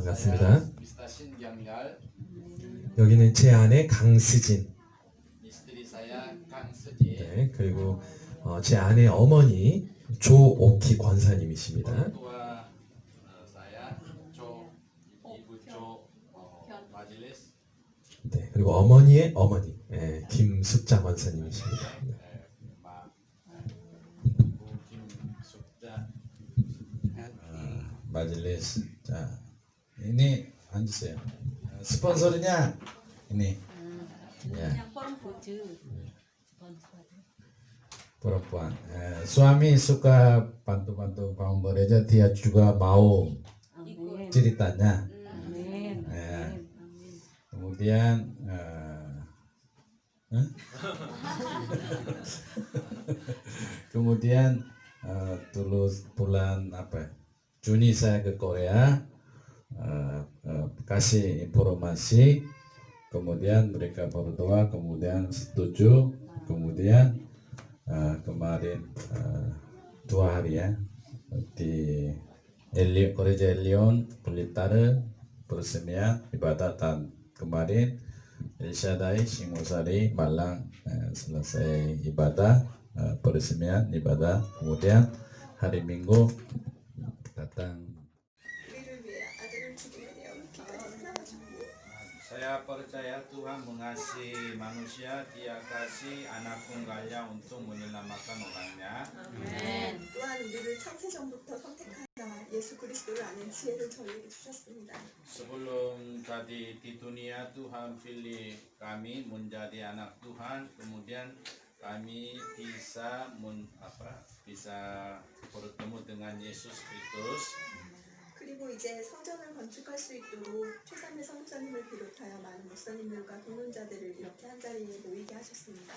반갑습니다. Mr. 신경열, 여기는 제 아내 강스진, istri saya Kang Seji, 네, 그리고 제 아내 어머니 조옥희 권사님이십니다. orang tua saya Ibu Cho Majelis, 네, 그리고 어머니의 어머니 김숙자 권사님이십니다. Mbak Ibu Kim Sukja. Majelis. 자, ini 앉으세요. 스폰서nya ini ya yang perempuan. Suami suka bantu-bantu kaum gereja, dia juga mau ceritanya. Amin. Ya. Kemudian kemudian dulu bulan Juni saya ke Korea, kasih informasi, kemudian mereka berdoa, kemudian setuju, kemudian kemarin 2 hari ya di Gereja Elion Blitar peresmian ibadah, dan kemarin El Shaddai Singosari Malang selesai ibadah, peresmian ibadah, kemudian hari Minggu datang. Saya percaya Tuhan mengasihi manusia, Dia kasih anak tunggalnya untuk menyelamatkan orangnya. Amin. 또한 우리를 창세전부터 선택하사 예수 그리스도를 아는 지혜를 저희에게 주셨습니다. Sebelum tadi di dunia Tuhan pilih kami menjadi anak Tuhan, kemudian kami bisa bertemu dengan Yesus Kristus. 그리고 이제 성전을 건축할 수 있도록 최삼의 성전님을 비롯하여 많은 목사님들과 동문자들을 이렇게 한 자리에 모이게 하셨습니다.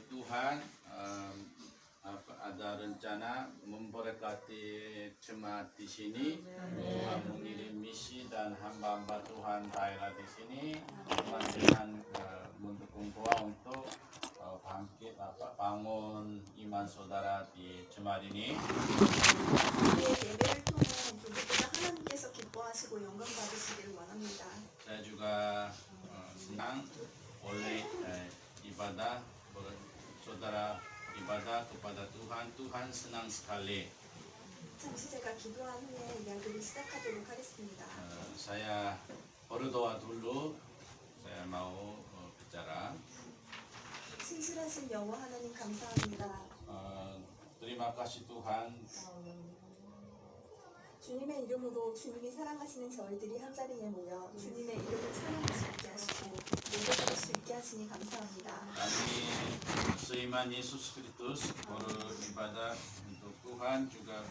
Tuhan ada rencana memberkati jemaat di sini. Tuhan mengirim misi dan hamba-hamba Tuhan daerah di sini. Tuhan mendukung doa untuk bangkit bangun iman saudara di jemaat ini. 우리의 예배를 통해 누구보다 하나님께서 기뻐하시고 영광 받으시기를 원합니다. Saya juga senang oleh ibadah saudara ibadah kepada Tuhan. Tuhan senang sekali. 잠시 제가 기도한 후에 이야기를 시작하도록 하겠습니다. Saya berdoa dulu. Saya mau bicara. 신실하신 여호와 하나님 감사합니다. Terima kasih Tuhan. 주님의 이름으로 주님이 사랑하시는 저희들이 한 자리에 모여 주님의 이름을 찬양할 수 있게 하시고 예배드릴 수 있게 하시니 감사합니다. Kami seiman Yesus Kristus beribadah untuk Tuhan, juga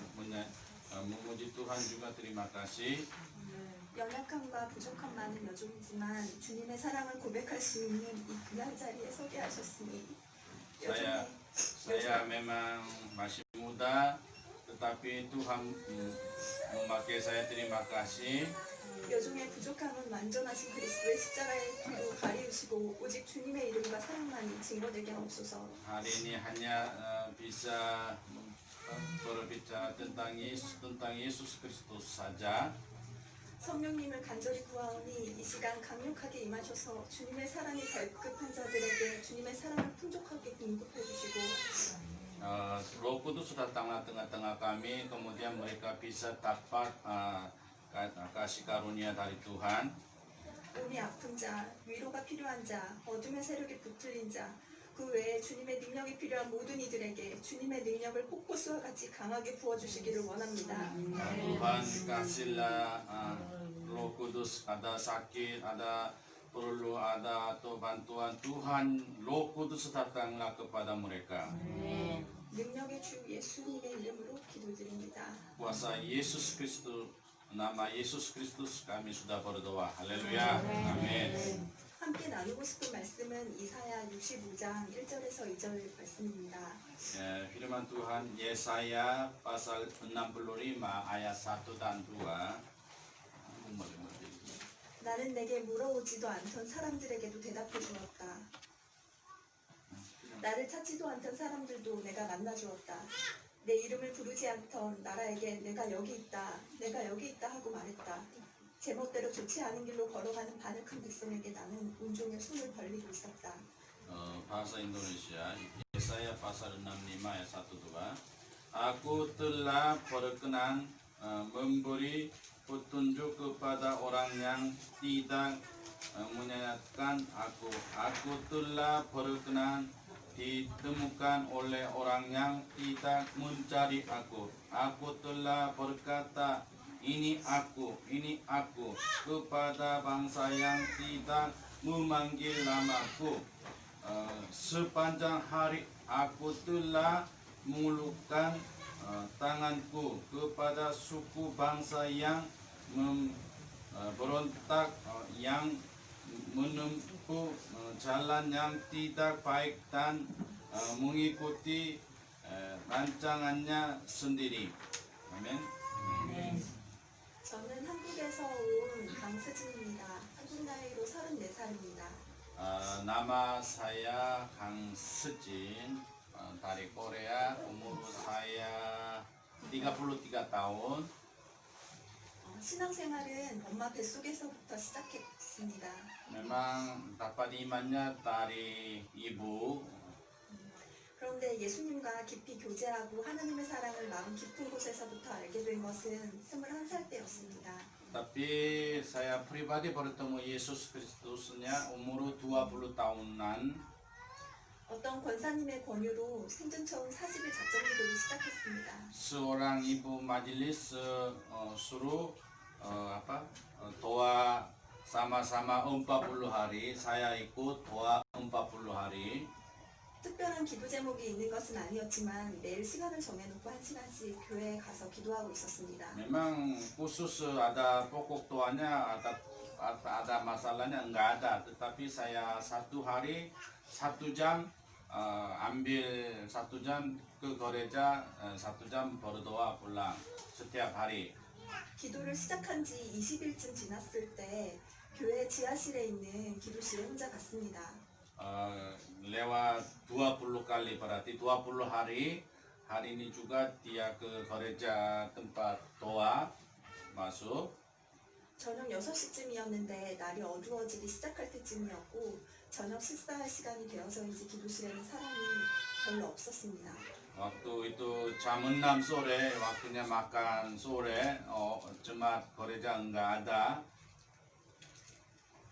memuji Tuhan juga. Terima kasih. 연약함과 부족함 많은 여종이지만 주님의 사랑을 고백할 수 있는 이 귀한 자리에 서게 하셨으니 Saya memang masih muda, tetapi Tuhan memakai saya. Terima kasih. 여종의 부족함은 완전하신 그리스도의 십자가의 피로 가리우시고 오직 주님의 이름과 사랑만이 증거되게 하옵소서. Hari ini hanya bisa berbicara tentang Yesus Kristus saja. 성령님을 간절히 구하오니 이 시간 강력하게 임하셔서 주님의 사랑이 갈급한 자들에게 주님의 사랑을 풍족하게 공급해 주시고 Roh Kudus datanglah tengah-tengah kami, kemudian mereka bisa dapat kasih karunia dari Tuhan. 몸이 아픈 자, 위로가 필요한 자, 어둠의 세력에 붙들린 자, 그 외에 주님의 능력이 필요한 모든 이들에게 주님의 능력을 폭포수와 같이 강하게 부어주시기를 원합니다. Tuhan kasihlah Roh Kudus, ada sakit, ada perlu ada atau bantuan Tuhan, Roh Kudus datanglah kepada mereka. 능력의 주 예수님의 이름으로 기도드립니다. Kuasa Yesus Kristus, nama Yesus Kristus kami sudah berdoa. Haleluya. Amin. 함께 나누고 싶은 말씀은 이사야 65장 1절에서 2절 말씀입니다. Firman Tuhan Yesaya pasal 65 ayat 1 dan 2. 나는 내게 물어오지도 않던 사람들에게도 대답해 주었다. 나를 찾지도 않던 사람들도 내가 만나 주었다. 내 이름을 부르지 않던 나라에게 내가 여기 있다 하고 말했다. 제멋대로 좋지 않은 길로 걸어가는 반역한 백성에게 나는 온종일 손을 벌리고 있었다. Bahasa Indonesia, Yesaya pasal 65 ayat 1 2. Aku telah berkenan memberi petunjuk kepada orang yang tidak menyayatkan aku. Aku telah berkenan ditemukan oleh orang yang tidak mencari aku. Aku telah berkata, ini aku kepada bangsa yang tidak memanggil namaku. Sepanjang hari aku telah mengulurkan tanganku kepada suku bangsa yang berontak, yang menempuh jalan yang tidak baik dan mengikuti rancangannya sendiri. Amin. 저는 한국에서 온 강수진입니다. 한국 나이로 34살입니다. Nama saya Kang Sejin, dari Korea, umur saya 33 tahun. 신앙생활은 엄마 뱃속에서부터 시작했습니다. Memang dapat imannya dari ibu. 그런데 예수님과 깊이 교제하고 하나님의 사랑을 마음 깊은 곳에서부터 알게 된 것은 21살 때였습니다. Tapi saya pribadi bertemu Yesus Kristusnya umur 20 tahunan. 어떤 권사님의 권유로 생전 처음 40일 작정 기도를 시작했습니다. Seorang ibu majelis suruh doa sama-sama 40 hari. Saya ikut doa 40 hari. 특별한 기도 제목이 있는 것은 아니었지만 매일 시간을 정해놓고 1시간씩 교회에 가서 기도하고 있었습니다. Memang khusus ada pokok doanya, ada masalahnya enggak ada. Tetapi saya 1 hari 1 jam ambil 1 jam ke gereja, 1 jam berdoa pulang setiap hari. 기도를 시작한 지 20일쯤 지났을 때 교회 지하실에 있는 기도실에 혼자 갔습니다. Lewat 20 kali, berarti 20 hari. Hari ini juga dia ke gereja tempat doa masuk. 저녁 6시쯤이었는데 날이 어두워지기 시작할 때쯤이었고 저녁 식사할 시간이 되어서인지 기도실에는 사람이 별로 없었습니다. Waktu itu jam 6 sore, waktunya makan sore, jemaat gereja enggak ada.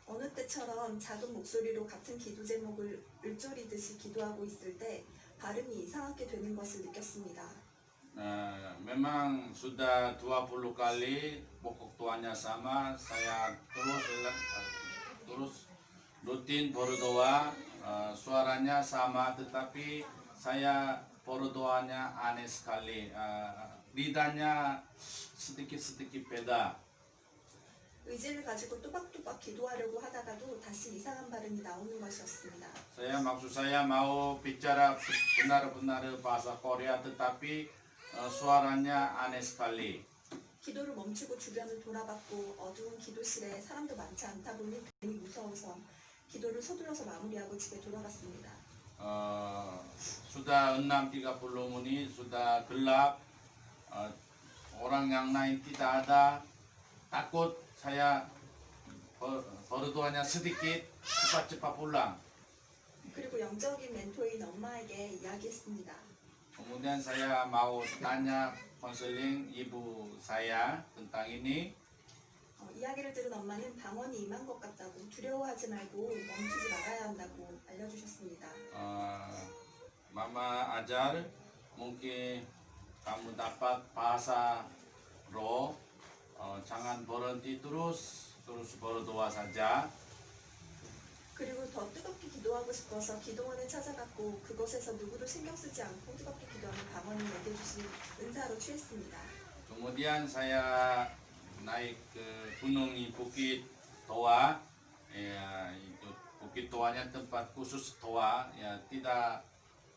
어느 때처럼 작은 목소리로 같은 기도 제목을 읊조리듯이 기도하고 있을 때 발음이 이상하게 되는 것을 느꼈습니다. Memang sudah 20 kali pokok doanya sama, saya terus rutin berdoa, suaranya sama, tetapi saya berdoanya aneh sekali, lidahnya sedikit-sedikit beda. 의지를 가지고 또박또박 기도하려고 하다가도 다시 이상한 발음이 나오는 것이었습니다. Maksud saya mau bicara benar-benar bahasa Korea, tetapi suaranya aneh sekali. 기도를 멈추고 주변을 돌아봤고 어두운 기도실에 사람도 많지 않다 보니 괜히 무서워서 기도를 서둘러서 마무리하고 집에 돌아갔습니다. Sudah 6.30 menit, sudah gelap, orang yang lain tidak ada, takut saya berdoanya sedikit, cepat-cepat pulang. 그리고 영적인 멘토인 엄마에게 이야기했습니다. Kemudian saya mau tanya konseling ibu saya tentang ini. 이야기를 들은 엄마는 방언이 임한 것 같다고 두려워하지 말고 멈추지 말아야 한다고 알려주셨습니다. Mama ajar, mungkin kamu dapat bahasa roh, jangan berhenti terus berdoa saja. 그리고 더 뜨겁게 기도하고 싶어서 기도원에 찾아갔고 그곳에서 누구도 신경 쓰지 않고 뜨겁게 기도하는 방언을 내게 주신 은사로 취했습니다. Kemudian saya naik ke gunung Bukit Toa, ya itu Bukit Toanya tempat khusus doa, ya tidak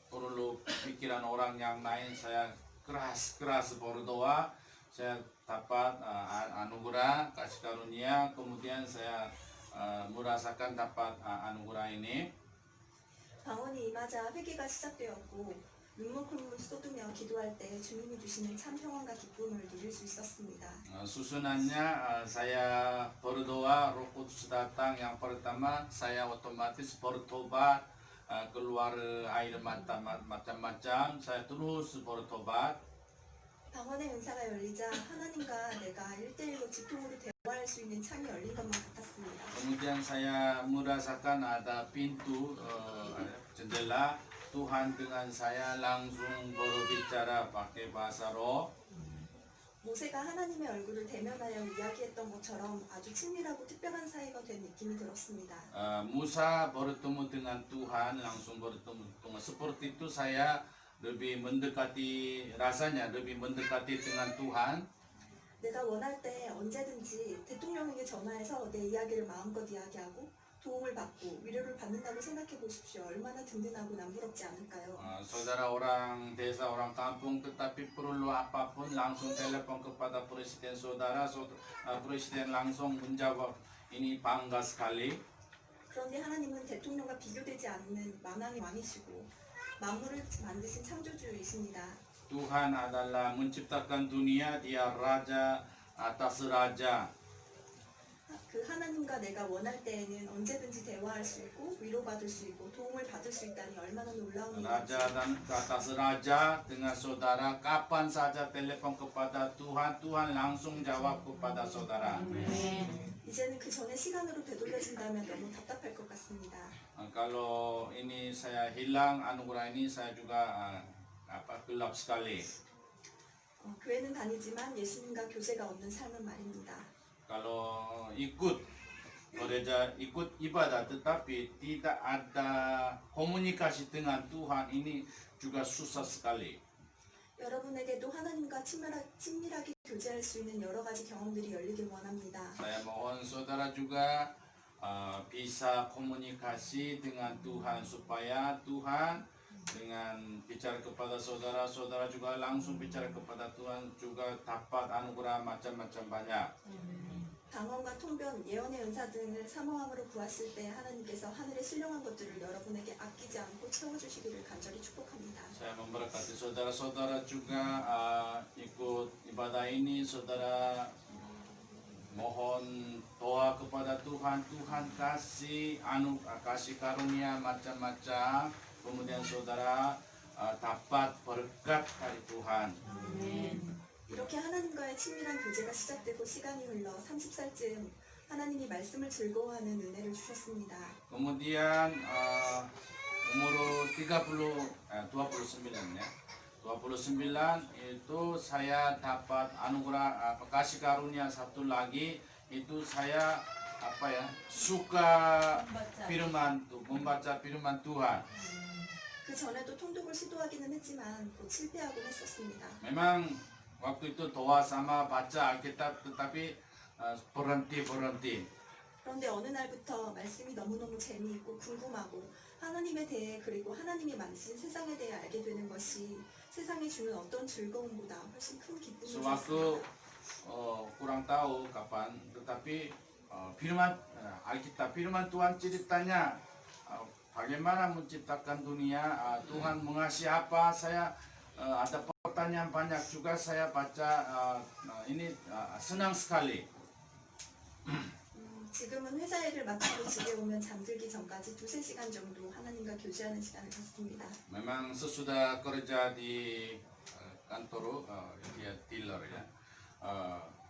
perlu pikiran orang yang lain. Saya keras berdoa, saya dapat anugerah kasih karunia, kemudian saya merasakan dapat anugerah ini. 방언이 임하자 회개가 시작되었고 눈물 콧물 쏟으며 기도할 때 주님이 주시는 참 평안과 기쁨을 누릴 수 있었습니다. Susunannya saya berdoa Roh Kudus datang. Yang pertama saya otomatis bertobat, keluar air mata macam-macam. Saya terus bertobat. 방언의 은사가 열리자 하나님과 내가 1대1로 직통으로 대화할 수 있는 창이 열린 것만 같았습니다. Kemudian saya merasakan ada pintu jendela. Tuhan dengan saya langsung berbicara pakai bahasa roh. 모세가 하나님의 얼굴을 대면하여 이야기했던 것처럼 아주 친밀하고 특별한 사이가 된 느낌이 들었습니다. Musa bertemu dengan Tuhan, langsung bertemu Tuhan. Seperti itu saya lebih mendekati, rasanya lebih mendekati dengan Tuhan. 내가 원할 때 언제든지 대통령에게 전화해서 내 이야기를 마음껏 이야기하고 도움을 받고 위로를 받는다고 생각해 보십시오. 얼마나 든든하고 남부럽지 않을까요? Saudara orang desa, orang kampung, tetapi perlu apapun langsung telepon kepada presiden saudara, presiden langsung menjawab. Ini bangga sekali. 그런데 하나님은 대통령과 비교되지 않는 만왕의 왕이시고 만물을 만드신 창조주이십니다. Tuhan adalah menciptakan dunia, dia raja atas raja. 그 하나님과 내가 원할 때에는 언제든지 대화할 수 있고 위로받을 수 있고 도움을 받을 수 있다니 얼마나 놀라운 Raja 일인지. dan ke atas raja dengan saudara, kapan saja telepon kepada Tuhan, Tuhan langsung jawab kepada saudara. 이제는 그 전에 시간으로 되돌려진다면 너무 답답할 것 같습니다. Kalau ini saya hilang, anugerah ini saya juga gelap sekali. 교회는 다니지만 예수님과 교제가 없는 삶은 말입니다. Kalau ikut gereja, ikut ibadah tetapi tidak ada komunikasi dengan Tuhan, ini juga susah sekali. 여러분에게도 하나님과 친밀하게 교제할 수 있는 여러 가지 경험들이 열리길 원합니다. Saya mohon saudara juga bisa komunikasi dengan Tuhan supaya Tuhan dengan bicara kepada saudara, saudara juga langsung bicara kepada Tuhan, juga dapat anugerah macam-macam banyak. 방언과 통변, 예언의 은사 등을 사모함으로 구했을 때 하나님께서 하늘에 신령한 것들을 여러분에게 아끼지 않고 채워주시기를 간절히 축복합니다. Saya memberkati saudara-saudara juga ikut ibadah ini, saudara mohon doa kepada Tuhan, Tuhan kasih karunia macam-macam, kemudian saudara dapat berkat dari Tuhan. 이렇게 하나님과의 친밀한 교제가 시작되고 시간이 흘러 30살쯤 하나님이 말씀을 즐거워하는 은혜를 주셨습니다. Kemudian umur 29 ya. 29 itu saya dapat anugerah kasih karunia satu lagi, itu saya suka membaca firman Tuhan. 그 전에도 통독을 시도하기는 했지만 곧 실패하곤 했었습니다. Memang waktu itu doa sama baca Alkitab tetapi berhenti. 그런데 어느 날부터 말씀이 너무너무 재미있고 궁금하고 하나님에 대해 그리고 하나님이 만드신 세상에 대해 알게 되는 것이 세상이 주는 어떤 즐거움보다 훨씬 큰 기쁨을 Sewaktu 줬습니다. kurang tahu kapan, tetapi firman Alkitab, firman Tuhan ceritanya bagaimana menciptakan dunia, Tuhan mengasihi apa, saya ada pertanyaan banyak juga saya baca, ini senang sekali. 지금은 회사 일을 마치고 집에 오면 잠들기 전까지 2-3시간 정도 하나님과 교제하는 시간을 갖습니다. Memang sesudah kerja di kantor, dia dealer ya,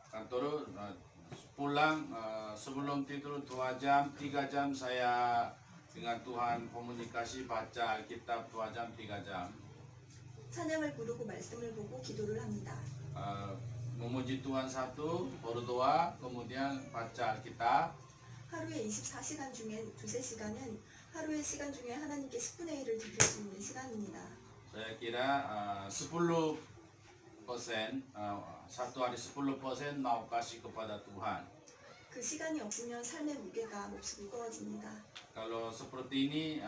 kantor pulang sebelum tidur 2 jam, 3 jam saya dengan Tuhan komunikasi, baca Alkitab 2 jam, 3 jam. 찬양을 부르고 말씀을 보고 기도를 합니다. Memuji Tuhan satu, berdoa, kemudian baca Alkitab. 하루에 24시간 중에 2-3시간은 하루의 시간 중에 하나님께 10분의 1을 드릴 수 있는 시간입니다. Saya kira 10%, satu hari 10% mau kasih kepada Tuhan. 그 시간이 없으면 삶의 무게가 몹시 무거워집니다. Kalau seperti ini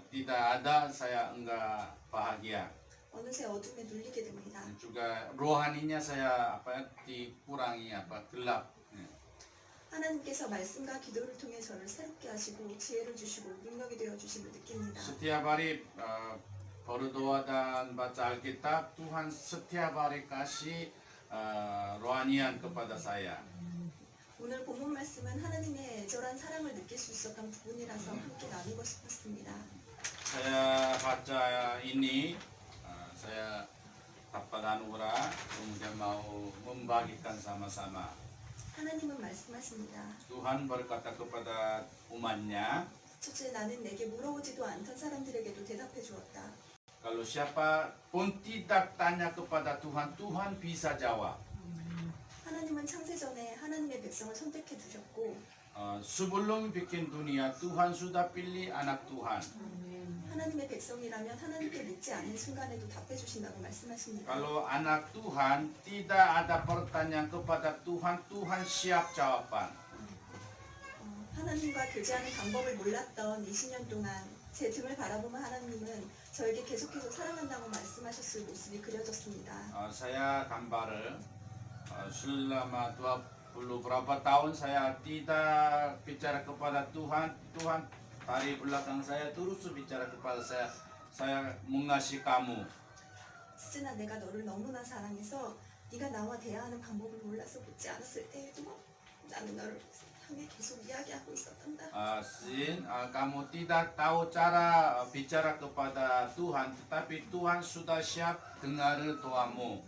tidak ada, saya enggak bahagia. 어느새 어둠에 눌리게 됩니다. Juga rohaninya saya dikurangi, gelap. 하나님께서 말씀과 기도를 통해 저를 새롭게 하시고 지혜를 주시고 능력이 되어 주심을 느낍니다. Setiap hari berdoa dan baca Alkitab, Tuhan setiap hari kasih rohanian kepada saya. 오늘 본문 말씀은 하나님의 애절한 사랑을 느낄 수 있었던 부분이라서 함께 나누고 싶었습니다. Saya baca ini, saya dapat anugerah, kemudian mau membagikan sama-sama. 하나님은 말씀하십니다. Tuhan berkata kepada umatnya, 첫째, 나는 내게 물어보지도 않던 사람들에게도 대답해 주었다. kalau siapa pun tidak tanya kepada Tuhan, Tuhan bisa jawab. 하나님은 창세전에 하나님의 백성을 선택해 두셨고 Sebelum bikin dunia, Tuhan sudah pilih anak Tuhan. 하나님의 백성이라면 하나님께 묻지 않은 순간에도 답해 주신다고 말씀하십니다. Kalau anak Tuhan tidak ada pertanyaan kepada Tuhan, Tuhan siap jawaban. 하나님과 교제하는 방법을 몰랐던 20년 동안 제 등을 바라보면 하나님은 저에게 계속해서 사랑한다고 말씀하셨을 모습이 그려졌습니다. Saya gambar selama 20 berapa tahun saya tidak bicara kepada Tuhan. Tuhan dari belakang saya terus bicara kepada saya mengasihi kamu. 스즈나 내가 너를 너무나 사랑해서 네가 나와 대화하는 방법을 몰라서 묻지 않았을 때에도 나는 너를 향해 계속 이야기하고 있었단다. Sin, kamu tidak tahu cara bicara kepada Tuhan, tetapi Tuhan sudah siap dengar doamu.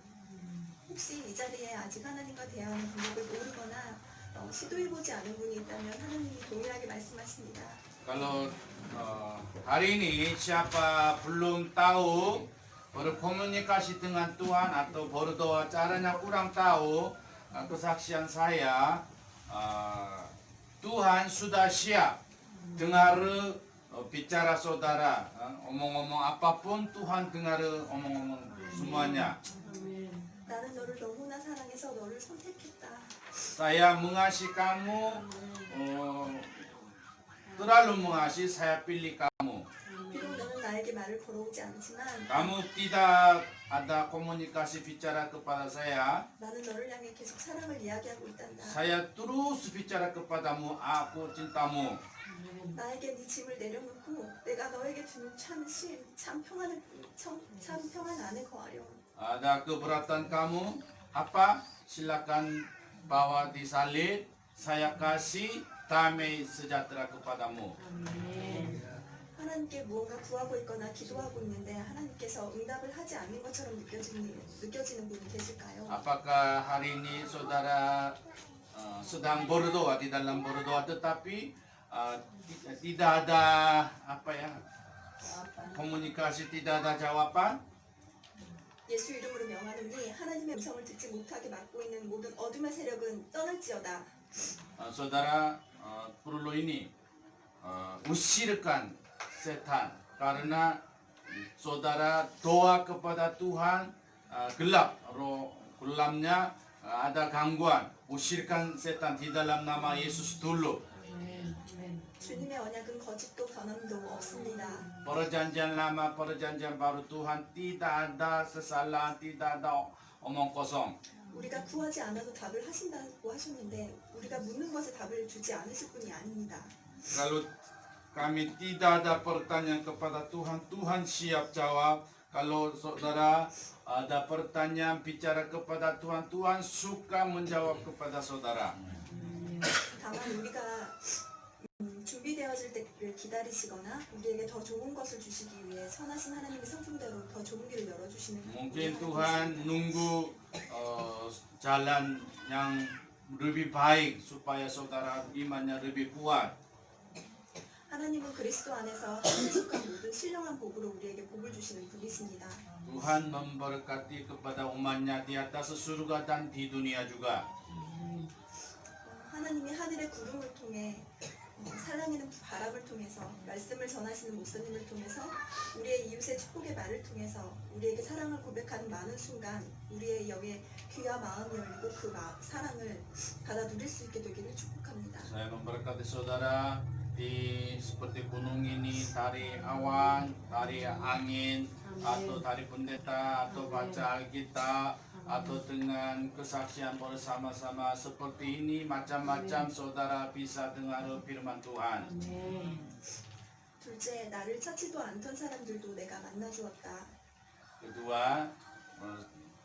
혹시 이 자리에 아직 하나님과 대화하는 방법을 moru거나 시도해보지 않은 분이 있다면 하나님이 동일하게 말씀하십니다. Kalau hari ini siapa belum tahu berkomunikasi dengan Tuhan atau berdoa caranya kurang tahu, kesaksian saya, Tuhan sudah siap dengar bicara saudara, omong-omong apapun Tuhan dengar omong-omong semuanya. 나는 너를 너무나 사랑해서 너를 선택했다. Saya mengasihi kamu, terlalu mengasihi, saya pilih kamu. 비록 너는 나에게 말을 걸어오지 않지만 Kamu tidak ada komunikasi bicara kepada saya. 나는 너를 향해 계속 사랑을 이야기하고 있단다. Saya terus bicara kepadamu, aku cintamu. 나에게 네 짐을 내려놓고 내가 너에게 주는 참 평안 안에 거하려. Ada keberatan kamu, apa? Silakan bawa di salib. Saya kasih damai sejahtera kepadamu. 하나님께 무언가 구하고 있거나 기도하고 있는데 하나님께서 응답을 하지 않는 것처럼 느껴지는 분이 계실까요? Apakah hari ini saudara sedang berdoa di dalam berdoa, tetapi tidak ada komunikasi, tidak ada jawaban? 예수 이름으로 명하노니 하나님의 음성을 듣지 못하게 막고 있는 모든 어둠의 세력은 떠날지어다. Saudara perlu ini usirkan setan, karena saudara doa kepada Tuhan gelap, roh gelapnya ada gangguan. Usirkan setan di dalam nama Yesus dulu. 주님의 언약은 거짓도 변함도 없습니다. Perjanjian lama, perjanjian baru, Tuhan tidak ada kesalahan, tidak ada omong kosong. 우리가 구하지 않아도 답을 하신다고 하셨는데 우리가 묻는 것에 답을 주지 않으실 분이 아닙니다. Kalau kami tidak ada pertanyaan kepada Tuhan, Tuhan siap jawab. Kalau saudara ada pertanyaan bicara kepada Tuhan, Tuhan suka menjawab kepada saudara. 다만 우리가 준비되어질 때를 기다리시거나 우리에게 더 좋은 것을 주시기 위해 선하신 하나님의 성품대로 더 좋은 길을 열어주시는 Mungkin Tuhan nunggu jalan yang lebih baik supaya saudara imannya lebih kuat. 하나님은 그리스도 안에서 하늘에 속한 모든 신령한 복으로 우리에게 복을 주시는 분이십니다. Tuhan memberkati kepada umatnya di atas surga dan di dunia juga. 하나님이 하늘의 구름을 통해 살랑이는 바람을 통해서 말씀을 전하시는 목사님을 통해서 우리의 이웃의 축복의 말을 통해서 우리에게 사랑을 고백하는 많은 순간 우리의 영의 귀와 마음이 열리고 그 사랑을 받아 누릴 수 있게 되기를 축복합니다. Saya memberkati saudara di seperti gunung ini, dari awan, dari angin, atau dari pendeta, atau baca Alkitab, atau dengan kesaksian bersama-sama seperti ini, macam-macam saudara bisa dengar firman Tuhan. 둘째, 나를 찾지도 않던 사람들도 내가 만나주었다. Kedua,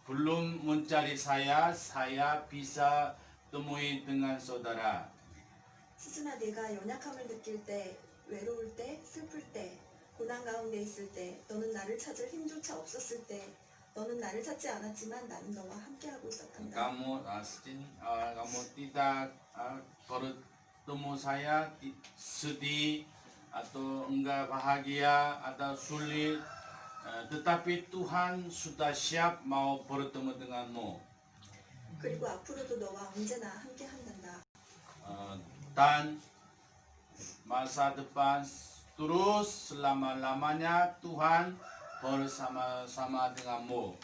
belum mencari saya bisa temui dengan saudara. 스즈나 네가 연약함을 느낄 때, 외로울 때, 슬플 때, 고난 가운데 있을 때, 너는 나를 찾을 힘조차 없었을 때, 너는 나를 찾지 않았지만 나는 너와 함께하고 있었단다. Kamu tidak bertemu saya sedih atau enggak bahagia atau sulit, tetapi Tuhan sudah siap mau bertemu denganmu. 그리고 앞으로도 너와 언제나 함께한단다. Dan masa depan terus selama-lamanya Tuhan bersama-sama denganmu.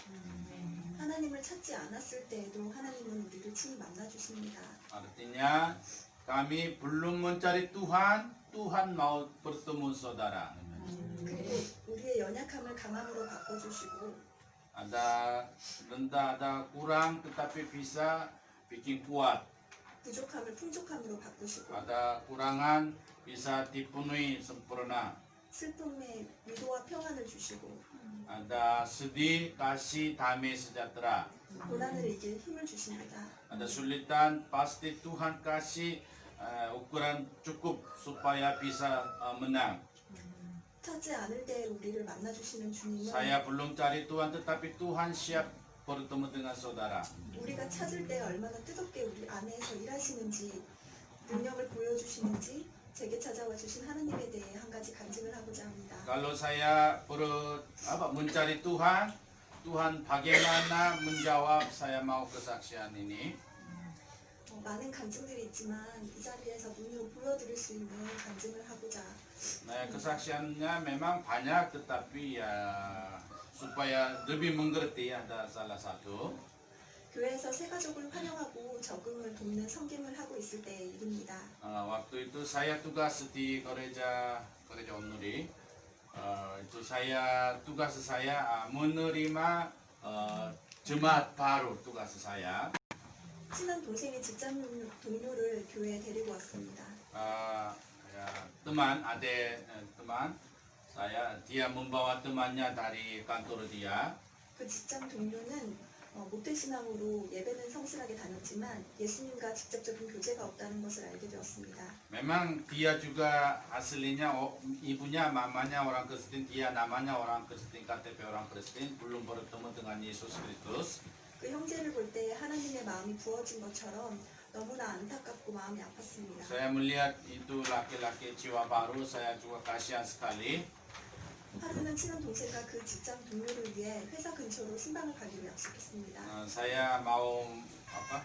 하나님을 찾지 않았을 때에도 하나님은 우리를 친히 만나주십니다. Artinya kami belum mencari Tuhan, Tuhan mau bertemu saudara. 그리고 우리의 연약함을 강함으로 바꿔주시고 Ada rendah, ada kurang, tetapi bisa bikin kuat. 부족함을 풍족함으로 바꾸시고 Ada kurangan, bisa dipenuhi sempurna. 슬픔에 위로와 평안을 주시고 Ada sedih, kasih damai sejahtera. 고난을 이길 힘을 주십니다. Ada sulitan, pasti Tuhan kasih ukuran cukup supaya bisa menang. 찾지 않을 때 우리를 만나주시는 주님은 Saya belum cari Tuhan, tetapi Tuhan siap bertemu dengan saudara. 우리가 찾을 때 얼마나 뜨겁게 우리 안에서 일하시는지 능력을 보여주시는지 제게 찾아와 주신 하나님에 대해 한 가지 간증을 하고자 합니다. Kalau saya mencari Tuhan, Tuhan bagaimana menjawab saya mau kesaksian ini? 많은 간증들이 있지만 이 자리에서 눈으로 보여드릴 수 있는 간증을 하고자 Nah, kesaksiannya memang banyak, tetapi ya supaya lebih mengerti ada salah satu. 교회에서 새 가족을 환영하고 적응을 돕는 섬김을 하고 있을 때의 일입니다. Waktu itu saya tugas di gereja Onuri. Itu tugas saya menerima jemaat baru, tugas saya. 친한 동생의 직장 동료를 교회에 데리고 왔습니다. Teman, teman saya, dia membawa temannya dari kantor dia. 그 직장 동료는 모태신앙으로 예배는 성실하게 다녔지만 예수님과 직접적인 교제가 없다는 것을 알게 되었습니다. Memang dia juga aslinya ibunya, mamanya orang Kristen, dia namanya orang Kristen, KTP orang Kristen, belum bertemu dengan Yesus Kristus. 그 형제를 볼 때 하나님의 마음이 부어진 것처럼 너무나 안타깝고 마음이 아팠습니다. Saya melihat itu laki-laki jiwa baru, saya juga kasihan sekali. 하루는 친한 동생과 그 직장 동료를 위해 회사 근처로 신방을 가기로 약속했습니다. Saya mau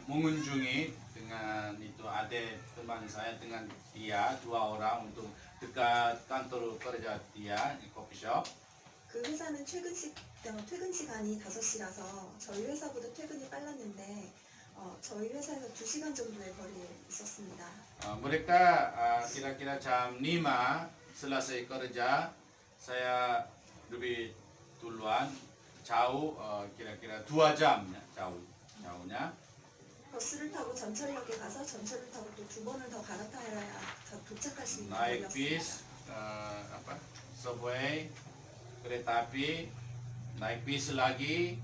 mengunjungi dengan itu adik teman saya dengan dia, dua orang untuk dekat kantor kerja dia di coffee shop. 그 회사는 퇴근 시간이 5시라서 저희 회사보다 퇴근이 빨랐는데 저희 회사에서 2시간 정도의 거리에 있었습니다. Mereka kira-kira jam 5 selesai kerja, saya lebih duluan, jauh kira-kira 2 jam jauhnya. 버스를 타고 전철역에 가서 전철을 타고 또 2번을 더 갈아타야 도착할 수 있는 Naik 거리였습니다. bis, subway, kereta api, naik bis lagi,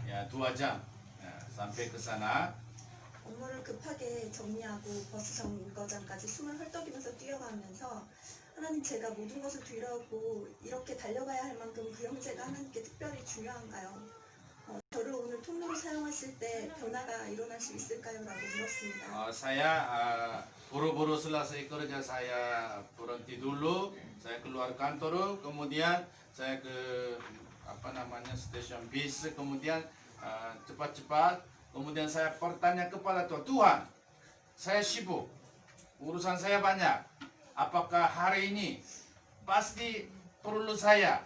ya 2 jam sampai ke sana. 업무를 급하게 정리하고 버스 정거장까지 숨을 헐떡이면서 뛰어가면서 하나님, 제가 모든 것을 뒤로하고 이렇게 달려가야 할 만큼 그 형제가 하나님께 특별히 중요한가요? 저를 오늘 통로로 사용하실 때 변화가 일어날 수 있을까요? 라고 물었습니다. Saya buru-buru selesai kerja, saya berhenti dulu, saya keluar kantor, kemudian saya ke stasiun bis, kemudian cepat-cepat, kemudian saya bertanya kepada Tuhan, saya sibuk, urusan saya banyak, apakah hari ini pasti perlu saya?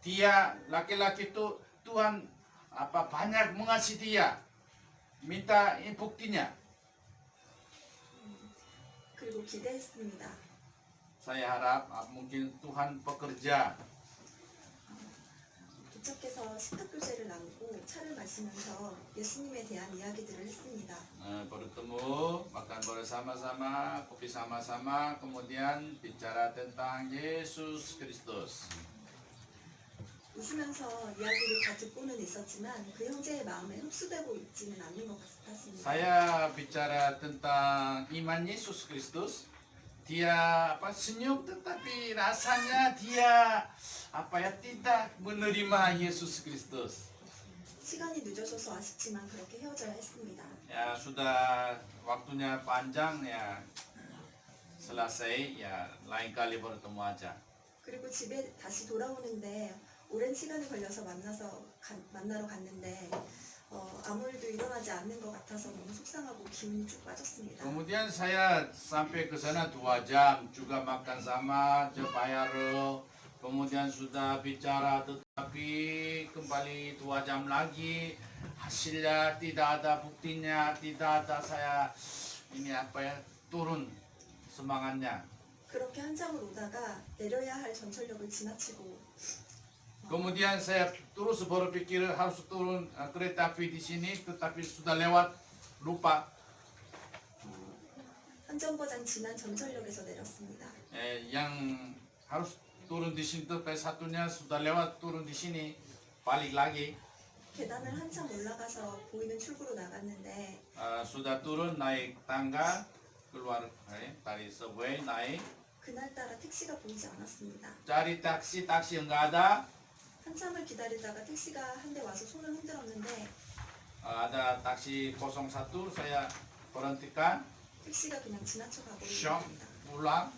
Dia laki-laki itu Tuhan banyak mengasihi dia, minta buktinya. 그리고 기대했습니다. Saya harap mungkin Tuhan bekerja. 부처께서 식탁교제를 나누고 차를 마시면서 예수님에 대한 이야기들을 했습니다. bertemu, makan bersama-sama, kopi sama-sama, kemudian bicara tentang Yesus Kristus. 웃으면서 이야기를 다 듣고는 있었지만 그 형제의 마음에 흡수되고 있지는 않는 것 같았습니다. Saya bicara tentang iman Yesus Kristus. Dia senyum tetapi rasanya dia tidak menerima Yesus Kristus. 시간이 늦어져서 아쉽지만 그렇게 헤어져야 했습니다. Ya sudah waktunya panjang ya, selesai ya, lain kali bertemu aja. 그리고 집에 다시 돌아오는데 오랜 시간이 걸려서 만나러 갔는데 아무 일도 일어나지 않는 것 같아서 너무 속상하고 기운이 쭉 빠졌습니다. Kemudian saya sampai ke sana 2 jam, juga makan sama, bayar, kemudian sudah bicara tetapi kembali 2 jam lagi hasilnya tidak ada, buktinya tidak ada. Saya ini turun semangatnya. 그렇게 한참을 오다가 내려야 할 전철역을 지나치고 Kemudian saya terus berpikir harus turun kereta api di sini, tetapi sudah lewat, lupa. 한 정거장 지난 전철역에서 내렸습니다. Yang harus turun di sini, tapi satunya sudah lewat, turun di sini, balik lagi. 계단을 한참 올라가서 보이는 출구로 나갔는데 Sudah turun naik tangga keluar dari subway naik, 그날따라 택시가 보이지 않았습니다. cari taksi enggak ada. 한참을 기다리다가 택시가 한 대 와서 손을 흔들었는데 Ada taksi 01, saya berhentikan, 택시가 그냥 지나쳐 가고 syok, 있습니다. pulang,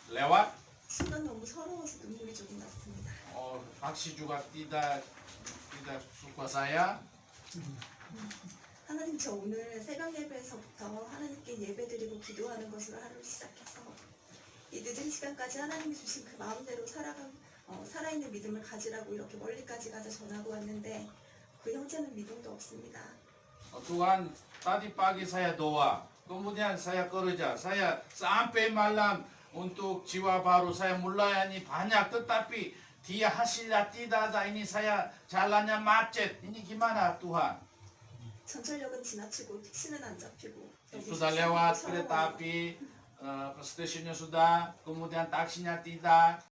lewat. 순간 너무 서러워서 눈물이 조금 났습니다. Taksi juga tidak suka saya. 하나님, 저 오늘 새벽 예배에서부터 하나님께 예배드리고 기도하는 것으로 하루를 시작해서 이 늦은 시간까지 하나님이 주신 그 마음대로 살아있는 믿음을 가지라고 이렇게 멀리까지 가서 전하고 왔는데 그 형제는 믿음도 없습니다. Tuhan, tadi pagi saya doa, kemudian saya kerja, saya sampai malam untuk jiwa baru saya melayani banyak, tetapi dia hasilnya tidak ada. Ini saya jalannya macet. Ini gimana Tuhan? 전철역은 지나치고 택시는 안 잡히고 Sudah lewat kereta api, stasiunnya sudah, kemudian taksinya tidak.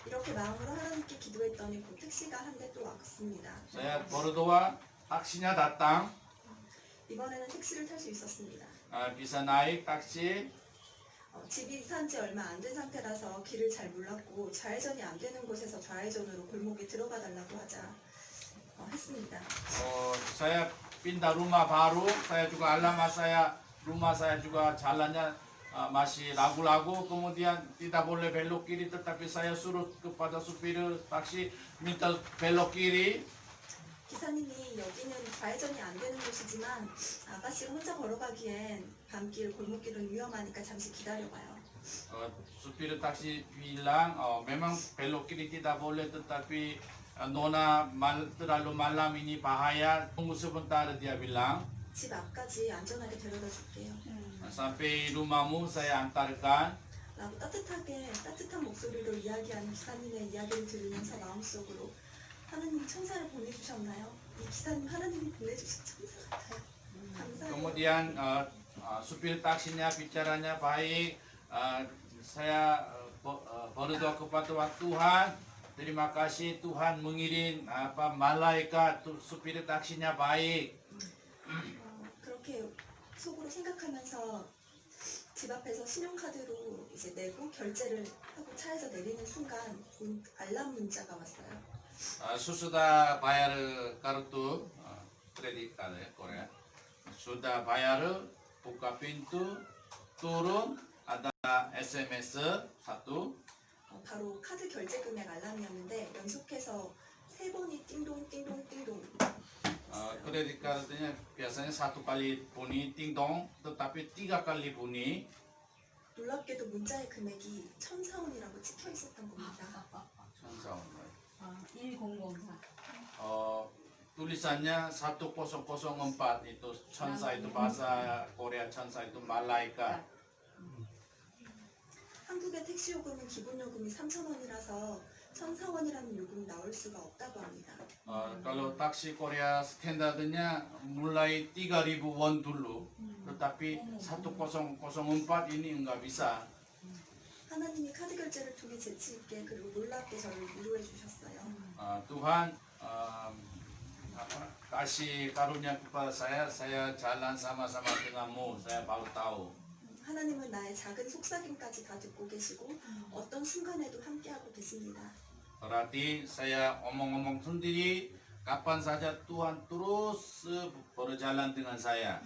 이렇게 마음으로 하나님께 기도했더니 그 택시가 한 대 또 왔습니다. Saya berdoa, taksinya datang, 이번에는 택시를 탈 수 있었습니다. bisa naik taksi. 집이 산 지 얼마 안 된 상태라서 길을 잘 몰랐고 좌회전이 안 되는 곳에서 좌회전으로 골목에 들어가 달라고 하자 했습니다. Saya pindah rumah baru, saya juga alamat saya, rumah saya juga jalannya masih ragu-ragu, kemudian tidak boleh belok kiri, tetapi saya suruh kepada supir taksi minta belok kiri. 기사님이 여기는 좌회전이 안 되는 곳이지만 아가씨가 혼자 걸어가기엔 밤길 골목길은 위험하니까 잠시 기다려봐요. Supir taksi bilang, memang belok kiri tidak boleh, tetapi nona terlalu malam ini bahaya, tunggu sebentar, dia bilang. 집 앞까지 안전하게 데려다 줄게요. Sampai rumahmu saya antarkan. 라고 따뜻한 목소리로 이야기하는 기사님의 이야기를 들으면서 마음속으로 하나님 천사를 보내주셨나요? 이 기사님 하나님이 보내주신 천사 같아요. 감사해요. Kemudian supir taksinya bicaranya baik. Saya berdoa kepada Tuhan. Terima kasih Tuhan mengirim malaikat, supir taksinya baik. 그렇게 속으로 생각하면서 집 앞에서 신용카드로 이제 내고 결제를 하고 차에서 내리는 순간 알람 문자가 왔어요. Sudah bayar kartu kredit card Korea. Sudah bayar, buka pintu, turun, ada SMS satu. 바로 카드 결제 금액 알람이었는데 연속해서 3번이 띵동 띵동 띵동. Kredit cardnya biasanya 1 kali bunyi ting-dong, tetapi 3 kali bunyi. 놀랍게도 문자의 금액이 1,004원이라고 찍혀 있었던 겁니다. 1,004원. 1004. Tulisannya 1004 itu 천사, itu bahasa Korea, 천사 itu malaikat. 한국의 택시 요금은 기본 요금이 3,000원이라서 천사원이라는 요금이 나올 수가 없다고 합니다. Kalau taksi Korea standarnya mulai 3.000 won dulu, tetapi 1004 ini enggak bisa. 하나님이 카드 결제를 통해 재치 있게 그리고 놀랍게 저를 위로해 주셨어요. Tuhan kasih karunia kepada saya jalan sama-sama denganmu, saya baru tahu. 하나님은 나의 작은 속삭임까지 다 듣고 계시고 어떤 순간에도 함께하고 계십니다. Berarti saya omong-omong sendiri, kapan saja Tuhan terus berjalan dengan saya.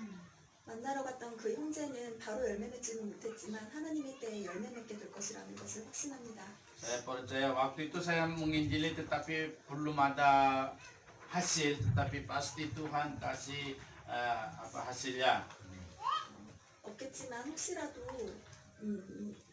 만나러 갔던 그 형제는 바로 열매 맺지는 못했지만 하나님의 때에 열매 맺게 될 것이라는 것을 확신합니다. Saya percaya waktu itu saya menginjili tetapi belum ada hasil, tetapi pasti Tuhan kasih hasilnya. 없겠지만 혹시라도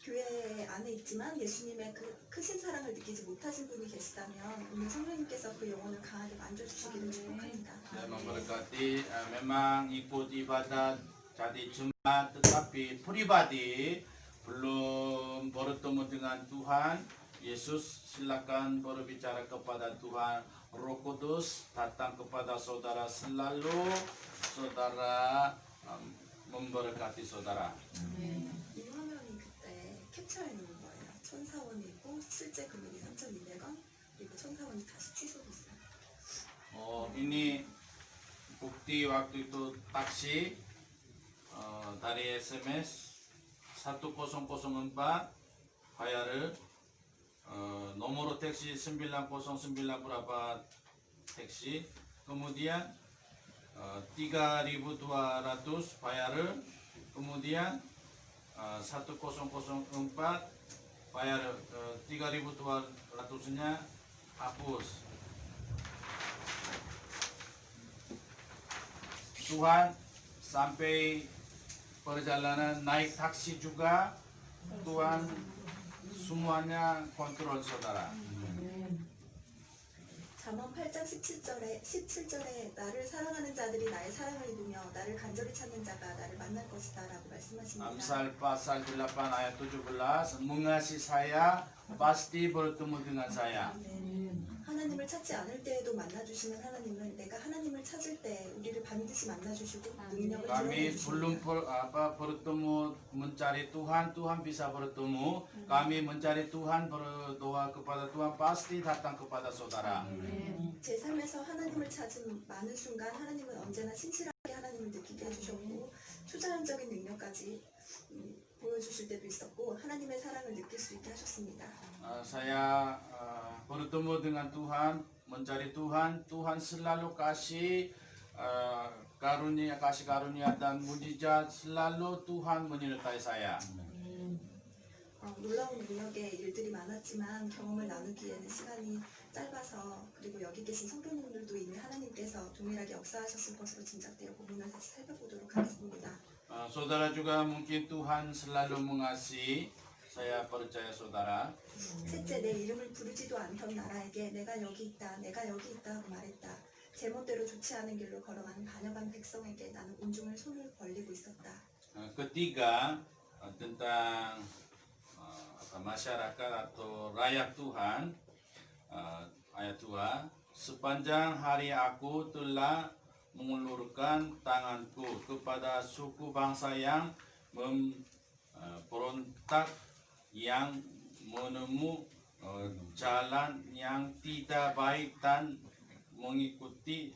교회 안에 있지만 예수님의 그 크신 사랑을 느끼지 못하신 분이 계시다면 오늘 성령님께서 그 영혼을 강하게 만져주시기를 축복합니다. Saya memberkati memang ikut ibadat jadi jemaat tetapi pribadi belum bertemu dengan Tuhan Yesus, silakan berbicara kepada Tuhan. Roh Kudus datang kepada saudara selalu, saudara memberkati saudara. 이 화면이 그때 캡처해 놓은 거예요. 천사원이 있고 실제 금액이 3,200원 그리고 천사원이 다시 취소됐어요. Ini bukti waktu itu taksi dari SMS 1004 bayar을 nomor taksi 909 berapa taksi kemudian 3.200 bayar을 kemudian 1004 bayar 3.200-nya hapus. Tuhan sampai perjalanan naik taksi juga Tuhan semuanya kontrol saudara. 잠언 8장 17절에 나를 사랑하는 자들이 나의 사랑을 입으며 나를 간절히 찾는 자가 나를 만날 것이다 라고 말씀하십니다. Amsal pasal 8 ayat 17 mengasihi saya pasti bertemu dengan saya. 하나님을 찾지 않을 때에도 만나주시는 하나님은 내가 하나님을 찾을 때 우리를 반드시 만나주시고 능력을 Kami belum 드러내주십니다. bertemu mencari Tuhan, Tuhan bisa bertemu. Kami mencari Tuhan, berdoa kepada Tuhan, pasti datang kepada saudara. 제 삶에서 하나님을 찾은 많은 순간 하나님은 언제나 신실하게 하나님을 느끼게 해주셨고 초자연적인 능력까지 보여주실 때도 있었고 하나님의 사랑을 느낄 수 있게 하셨습니다. Saya bertemu dengan Tuhan, mencari Tuhan, Tuhan selalu kasih karunia dan mujizat, selalu Tuhan menyertai saya. 놀라운 능력의 일들이 많았지만 경험을 나누기에는 시간이 짧아서 그리고 여기 계신 성도님들도 이미 하나님께서 동일하게 역사하셨을 것으로 짐작되어 부분을 다시 살펴보도록 하겠습니다. Saudara juga mungkin Tuhan selalu mengasihi. Saya percaya saudara. 셋째, 내 이름을 부르지도 않던 나라에게 내가 여기 있다 하고 말했다. 제멋대로 좋지 않은 길로 걸어가는 반역한 백성에게 나는 온종일 손을 벌리고 있었다. Ketiga, tentang masyarakat atau rakyat Tuhan, ayat 2, sepanjang hari aku telah mengulurkan tanganku kepada suku bangsa yang memberontak, yang menempuh jalan yang tidak baik dan mengikuti